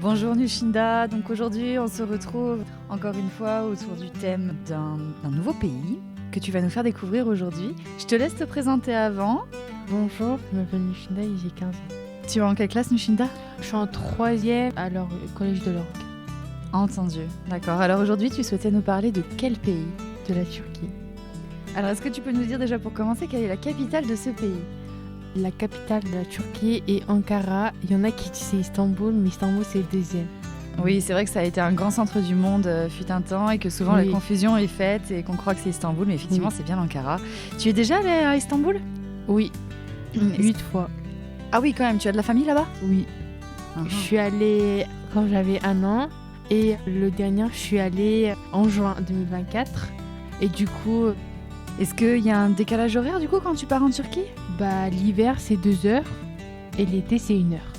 Bonjour Nushinda, donc aujourd'hui on se retrouve encore une fois autour du thème d'un nouveau pays que tu vas nous faire découvrir aujourd'hui. Je te laisse te présenter avant. Bonjour, je m'appelle Nushinda et j'ai 15 ans. Tu es en quelle classe Nushinda ? Je suis en 3e à collège de l'Orgue. Entendu, d'accord. Alors aujourd'hui tu souhaitais nous parler de quel pays ? De la Turquie. Alors est-ce que tu peux nous dire déjà pour commencer quelle est la capitale de ce pays ? La capitale de la Turquie est Ankara. Il y en a qui disent c'est Istanbul, mais Istanbul c'est le deuxième. Oui, c'est vrai que ça a été un grand centre du monde fut un temps et que souvent la confusion est faite et qu'on croit que c'est Istanbul, mais effectivement c'est bien Ankara. Tu es déjà allé à Istanbul ? Oui, 8 fois. Ah oui, quand même, tu as de la famille là-bas ? Oui. Je suis allée quand j'avais 1 an et le dernier, je suis allée en juin 2024. Et du coup... Est-ce qu'il y a un décalage horaire du coup quand tu pars en Turquie ? L'hiver c'est 2 heures et l'été c'est 1 heure.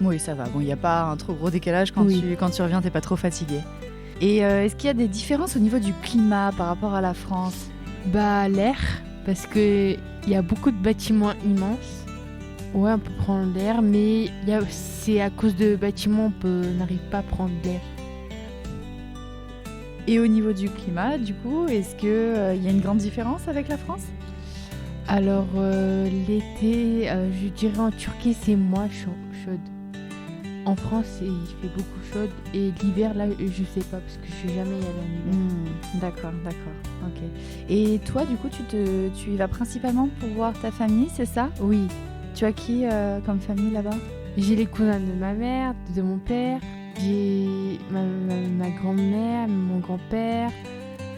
Oui, ça va. Bon, il n'y a pas un trop gros décalage quand tu reviens, t'es pas trop fatigué. Et est-ce qu'il y a des différences au niveau du climat par rapport à la France ? L'air, parce qu'il y a beaucoup de bâtiments immenses. Ouais, on peut prendre l'air, mais c'est à cause de bâtiments on n'arrive pas à prendre l'air. Et au niveau du climat, du coup, est-ce qu'il y a une grande différence avec la France ? Alors, l'été, je dirais en Turquie, c'est moins chaude. En France, il fait beaucoup chaud. Et l'hiver, là, je sais pas, parce que je suis jamais allée en hiver. D'accord. Ok. Et toi, du coup, tu y vas principalement pour voir ta famille, c'est ça ? Oui. Tu as qui comme famille là-bas ? J'ai les cousins de ma mère, de mon père. J'ai ma grand-mère, mon grand-père,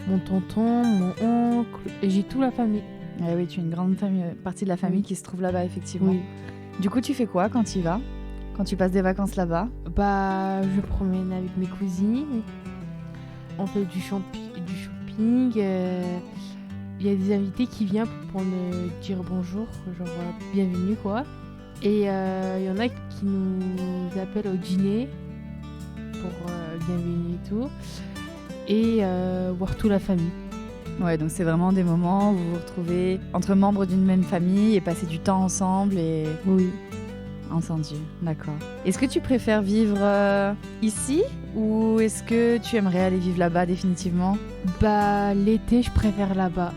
mon tonton, mon oncle. Et j'ai toute la famille. Ah oui, tu as une grande partie de la famille qui se trouve là-bas, effectivement. Oui. Du coup, tu fais quoi quand tu y vas ? Quand tu passes des vacances là-bas ? Je promène avec mes cousines. On fait du shopping. Il y a des invités qui viennent pour me dire bonjour, genre bienvenue quoi. Et il y en a qui nous appellent au dîner pour bienvenue et tout. Et voir toute la famille. Ouais, donc c'est vraiment des moments où vous vous retrouvez entre membres d'une même famille et passer du temps ensemble et... Oui. Entendu, d'accord. Est-ce que tu préfères vivre ici ou est-ce que tu aimerais aller vivre là-bas définitivement ? L'été, je préfère là-bas.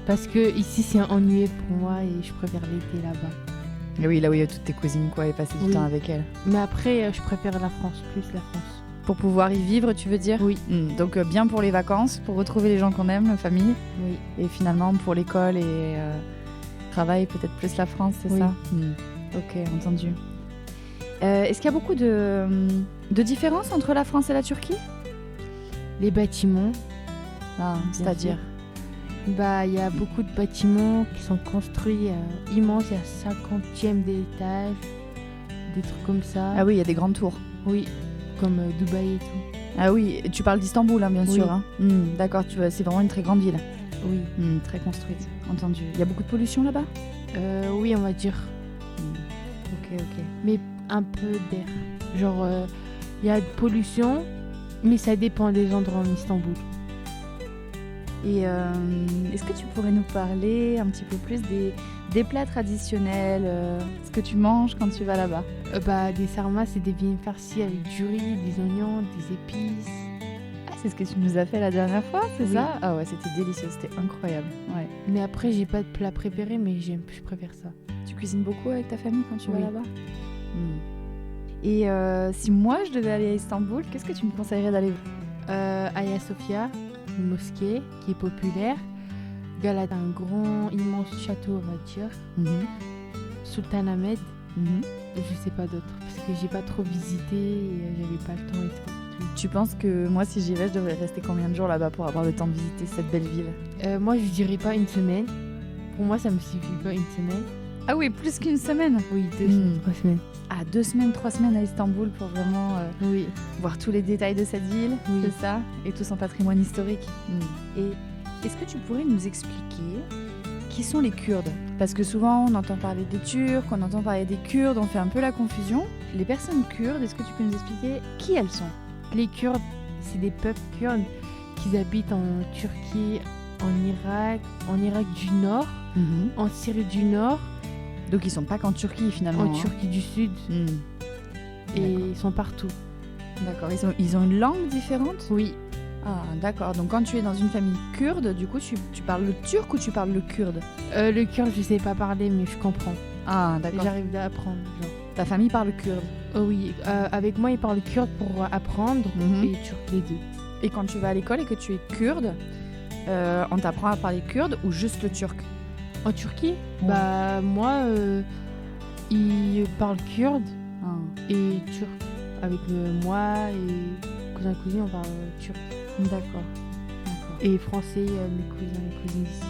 Parce que ici, c'est ennuyeux pour moi et je préfère l'été là-bas. Et oui, là où il y a toutes tes cousines quoi et passer du temps avec elles. Mais après, je préfère la France, plus la France. Pour pouvoir y vivre, tu veux dire ? Oui. Donc bien pour les vacances, pour retrouver les gens qu'on aime, la famille. Oui. Et finalement pour l'école et travail, peut-être plus la France, c'est ça ? Ok, entendu. Est-ce qu'il y a beaucoup de différences entre la France et la Turquie ? Les bâtiments. C'est-à-dire ? Il y a beaucoup de bâtiments qui sont construits immenses, il y a 50e d'étage, des trucs comme ça. Ah oui, il y a des grandes tours. Oui, comme Dubaï et tout. Ah oui, tu parles d'Istanbul, hein, bien sûr. Hein. D'accord, c'est vraiment une très grande ville. Oui. Très construite, entendu. Il y a beaucoup de pollution là-bas ? Oui, on va dire. Ok. Mais un peu d'air. Genre, il y a de pollution, mais ça dépend des endroits en Istanbul. Et est-ce que tu pourrais nous parler un petit peu plus des plats traditionnels, ce que tu manges quand tu vas là-bas ? Des sarmas, c'est des viandes farcies avec du riz, des oignons, des épices. Ah, c'est ce que tu nous as fait la dernière fois, c'est ça ? Oui. Ah ouais, c'était délicieux, c'était incroyable. Ouais. Mais après, j'ai pas de plat préféré, mais je préfère ça. Tu cuisines beaucoup avec ta famille quand tu vas là-bas ? Et si moi je devais aller à Istanbul, qu'est-ce que tu me conseillerais d'aller voir ? Hagia Sophia, une mosquée qui est populaire. Galata, un grand, immense château, on va dire. Sultanahmet, je sais pas d'autres, parce que j'ai pas trop visité et j'avais pas le temps et tout. Tu penses que moi, si j'y vais, je devrais rester combien de jours là-bas pour avoir le temps de visiter cette belle ville ? Moi, je dirais pas 1 semaine. Pour moi, ça me suffit pas 1 semaine. Ah oui, plus qu'1 semaine ? Oui, 2 semaines, 3 semaines. Ah, 2 semaines, 3 semaines à Istanbul pour vraiment voir tous les détails de cette ville, c'est ça ? Et tout son patrimoine historique. Et est-ce que tu pourrais nous expliquer qui sont les Kurdes ? Parce que souvent, on entend parler des Turcs, on entend parler des Kurdes, on fait un peu la confusion. Les personnes kurdes, est-ce que tu peux nous expliquer qui elles sont ? Les Kurdes, c'est des peuples kurdes qui habitent en Turquie, en Irak du Nord, en Syrie du Nord. Donc ils sont pas qu'en Turquie finalement. En Turquie du Sud. Et D'accord. ils sont partout. D'accord. Ils ont une langue différente? Oui, Ah, d'accord. Donc quand tu es dans une famille kurde, du coup, tu parles le turc ou tu parles le kurde? le kurde, je sais pas parler, mais je comprends. Ah, d'accord. J'arrive à apprendre. Genre. Ta famille parle kurde. Oh oui, avec moi, ils parlent kurde pour apprendre Mhm. et turc, les deux. Et quand tu vas à l'école et que tu es kurde, on t'apprend à parler kurde ou juste le turc? En Turquie, Ouais. bah moi, ils parlent kurde Ah, et turc. Avec moi et cousin cousine, on parle turc. d'accord. D'accord. Et français, mes cousins et cousines d'ici.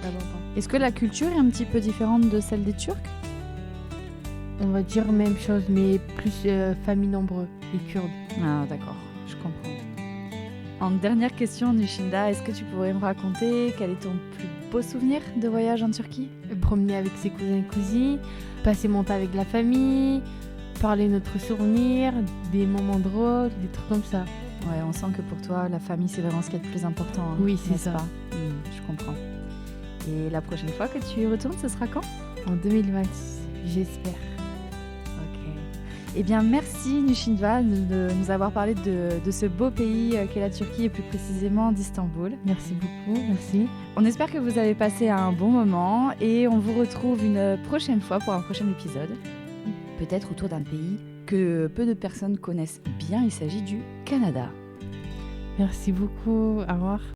Là-bas, Est-ce que la culture est un petit peu différente de celle des Turcs? on va dire même chose, mais plus famille nombreuse, les Kurdes. Ah, d'accord, je comprends. En dernière question, Nushinda, est-ce que tu pourrais me raconter quel est ton plus beau souvenir de voyage en Turquie? Promener avec ses cousins et cousines, passer mon temps avec la famille, parler notre souvenir, des moments drôles, des trucs comme ça. Ouais, on sent que pour toi, la famille, c'est vraiment ce qui est le plus important. Hein, Oui, c'est n'est-ce ça. pas? Je comprends. Et la prochaine fois que tu y retournes, ce sera quand? En 2026, j'espère. Ok. Eh bien, merci Nushinda de nous avoir parlé de ce beau pays qu'est la Turquie et plus précisément d'Istanbul. Merci beaucoup, merci. On espère que vous avez passé un bon moment et on vous retrouve une prochaine fois pour un prochain épisode. Peut-être autour d'un pays que peu de personnes connaissent bien, il s'agit du Canada. Merci beaucoup, au revoir.